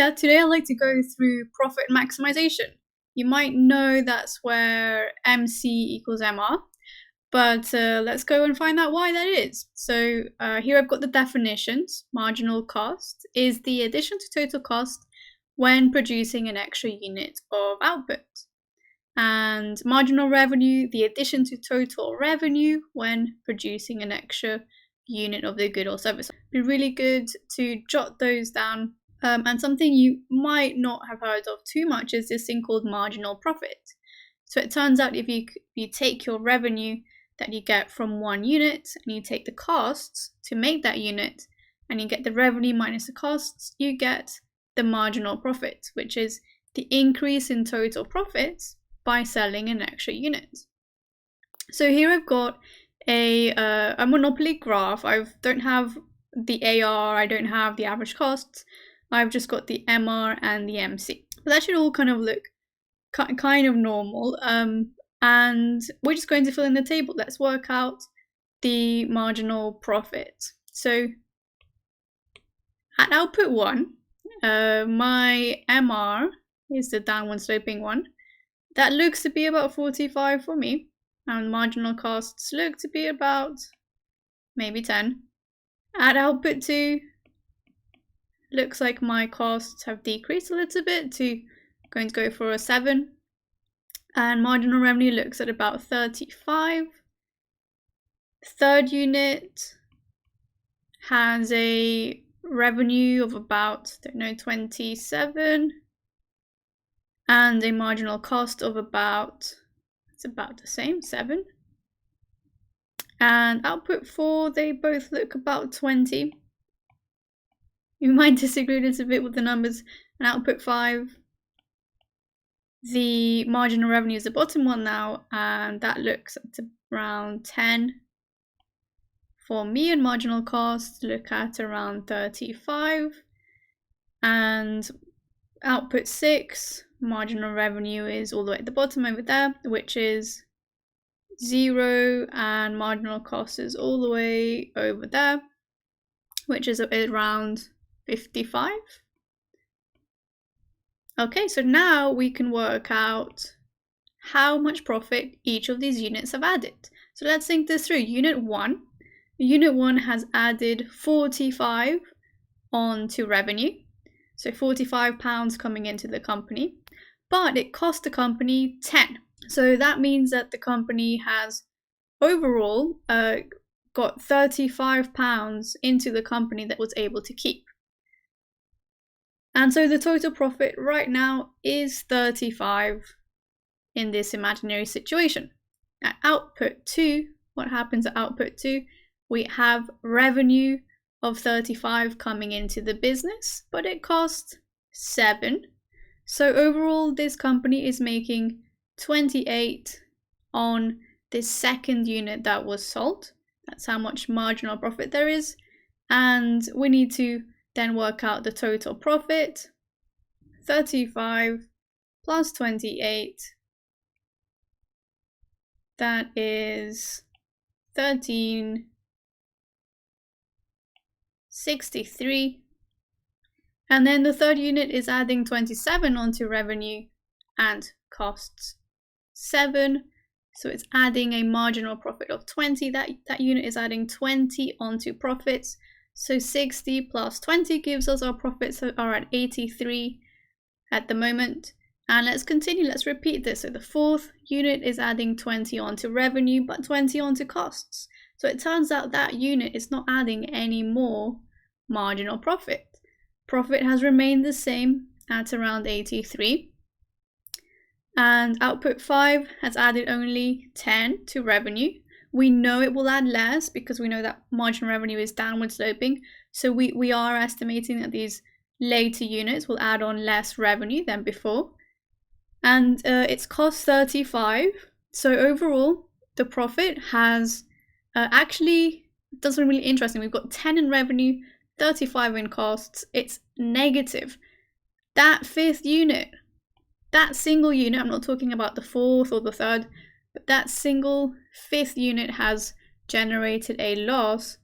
yeah, today I'd like to go through profit maximization. You might know that's where MC equals MR, but let's go and find out why that is. So here I've got the definitions. Marginal cost is the addition to total cost when producing an extra unit of output. And marginal revenue, the addition to total revenue when producing an extra unit of the good or service. It'd be really good to jot those down. And something you might not have heard of too much is this thing called marginal profit. So it turns out if you take your revenue that you get from one unit and you take the costs to make that unit and you get the revenue minus the costs, you get the marginal profit, which is the increase in total profits by selling an extra unit. So here I've got a monopoly graph. I don't have the AR, I don't have the average costs. I've just got the MR and the MC. But that should all kind of look kind of normal. And we're just going to fill in the table. Let's work out the marginal profit. So at output 1, my MR is the downward sloping one. That looks to be about 45 for me. And marginal costs look to be about maybe 10. At output 2, looks like my costs have decreased a little bit to going to go for a 7. And marginal revenue looks at about 35. Third unit has a revenue of about, 27. And a marginal cost of about, it's about the same, 7. And output 4, they both look about 20. You might disagree a little bit with the numbers. And output 5, the marginal revenue is the bottom one now, and that looks at around 10 for me, and marginal costs look at around 35. And output 6, marginal revenue is all the way at the bottom over there, which is 0, and marginal cost is all the way over there, which is around 55. Okay, so now we can work out how much profit each of these units have added. So let's think this through. Unit 1 has added 45 onto revenue. So £45 coming into the company, but it cost the company 10. So that means that the company has overall got £35 into the company that was able to keep. And so the total profit right now is 35 in this imaginary situation. At output 2, what happens at output 2? We have revenue of 35 coming into the business, but it costs 7. So overall, this company is making 28 on this second unit that was sold. That's how much marginal profit there is. And we need to then work out the total profit. 35 plus 28. That is 1363. And then the third unit is adding 27 onto revenue and costs 7. So it's adding a marginal profit of 20. That unit is adding 20 onto profits. So 60 plus 20 gives us our profits are at 83 at the moment. And let's continue, let's repeat this. So the fourth unit is adding 20 onto revenue, but 20 onto costs. So it turns out that unit is not adding any more marginal profit. Profit has remained the same at around 83. And output 5 has added only 10 to revenue. We know it will add less because we know that marginal revenue is downward sloping. So we are estimating that these later units will add on less revenue than before. And it's cost 35. So overall, the profit has actually does something really interesting. We've got 10 in revenue, 35 in costs. It's negative. That fifth unit, that single unit, I'm not talking about the fourth or the third, but that single fifth unit has generated a loss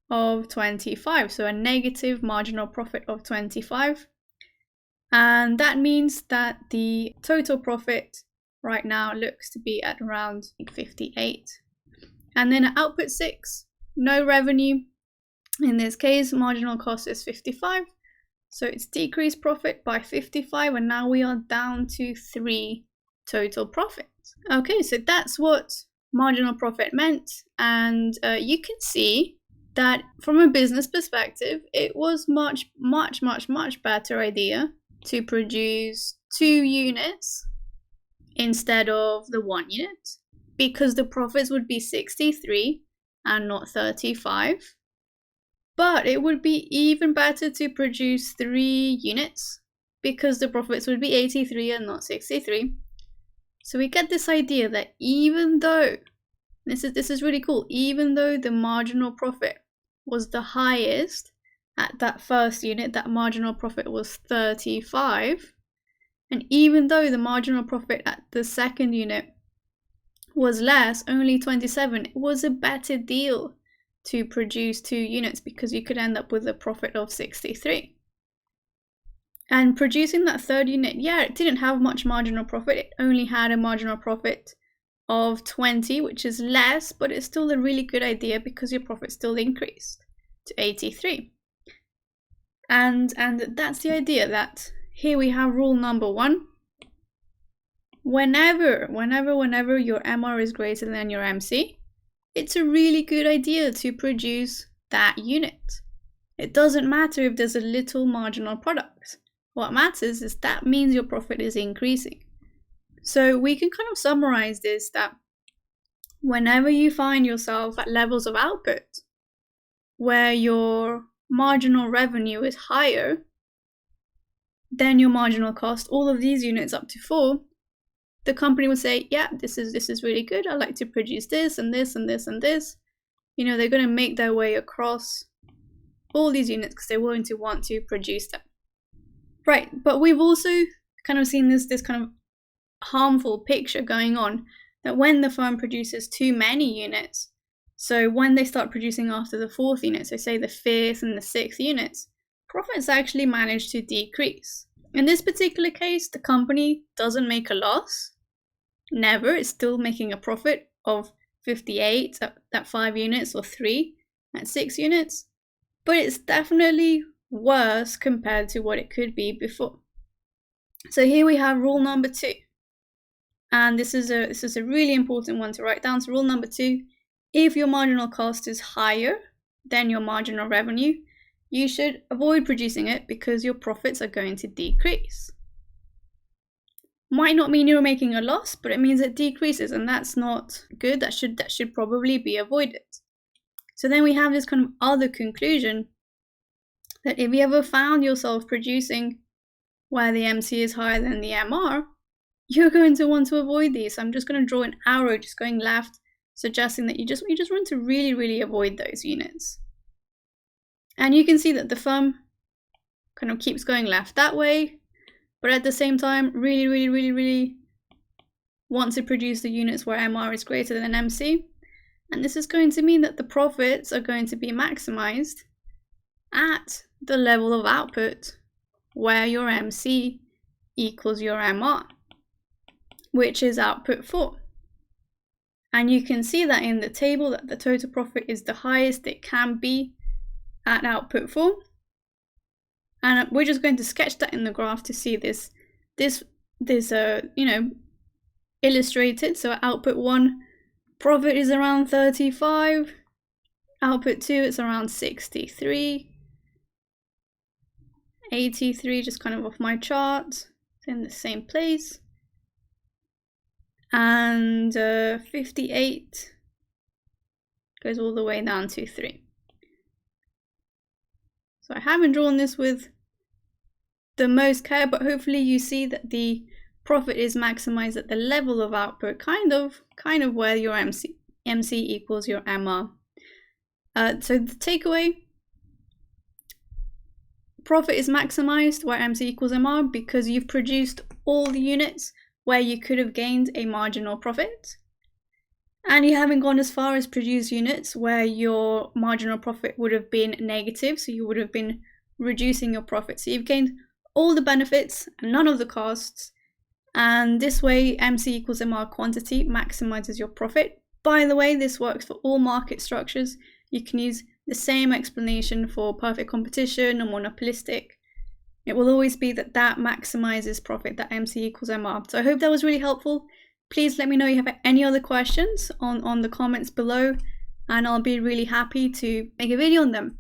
of 25. So a negative marginal profit of 25. And that means that the total profit right now looks to be at around 58. And then at output 6, no revenue. In this case, marginal cost is 55. So it's decreased profit by 55, and now we are down to 3 total profits. Okay, so that's what marginal profit meant. And you can see that from a business perspective, it was much better idea to produce 2 units instead of the 1 unit, because the profits would be 63 and not 35. But it would be even better to produce 3 units, because the profits would be 83 and not 63. So we get this idea that even though, this is really cool, even though the marginal profit was the highest at that first unit, that marginal profit was 35, and even though the marginal profit at the second unit was less, only 27, it was a better deal to produce 2 units, because you could end up with a profit of 63. And producing that third unit, yeah, it didn't have much marginal profit. It only had a marginal profit of 20, which is less, but it's still a really good idea because your profit still increased to 83. And that's the idea, that here we have rule number 1. Whenever your MR is greater than your MC, it's a really good idea to produce that unit. It doesn't matter if there's a little marginal product. What matters is that means your profit is increasing. So we can kind of summarize this, that whenever you find yourself at levels of output where your marginal revenue is higher than your marginal cost, all of these units up to 4, the company would say, yeah, this is really good. I like to produce this and this and this and this. You know, they're going to make their way across all these units because they're going to want to produce them. Right, but we've also kind of seen this kind of harmful picture going on, that when the firm produces too many units, so when they start producing after the 4th unit, so say the 5th and the 6th units, profits actually manage to decrease. In this particular case, the company doesn't make a loss. Never. It's still making a profit of 58 at 5 units or 3 at 6 units. But it's definitely worse compared to what it could be before. So here we have rule number 2. And this is a really important one to write down. So rule number 2, if your marginal cost is higher than your marginal revenue, you should avoid producing it because your profits are going to decrease. Might not mean you're making a loss, but it means it decreases, and that's not good. That should probably be avoided. So then we have this kind of other conclusion, that if you ever found yourself producing where the MC is higher than the MR, you're going to want to avoid these. I'm just going to draw an arrow just going left, suggesting that you just want to really avoid those units. And you can see that the firm kind of keeps going left that way, but at the same time really want to produce the units where MR is greater than MC. And this is going to mean that the profits are going to be maximized at the level of output where your MC equals your MR, which is output 4. And you can see that in the table that the total profit is the highest it can be at output 4. And we're just going to sketch that in the graph to see this illustrated. So at output 1, profit is around 35. Output 2, it's around 63. 83, just kind of off my chart. It's in the same place. And 58 goes all the way down to 3. So I haven't drawn this with the most care, but hopefully you see that the profit is maximized at the level of output, kind of where your MC equals your MR. So the takeaway, profit is maximized where MC equals MR because you've produced all the units where you could have gained a marginal profit. And you haven't gone as far as produce units where your marginal profit would have been negative, so you would have been reducing your profit. So you've gained all the benefits and none of the costs. And this way, MC equals MR quantity maximizes your profit. By the way, this works for all market structures. You can use the same explanation for perfect competition or monopolistic. It will always be that maximizes profit, that MC equals MR. So I hope that was really helpful. Please let me know if you have any other questions on the comments below, and I'll be really happy to make a video on them.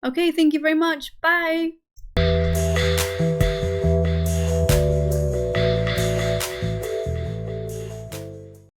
Okay, thank you very much. Bye.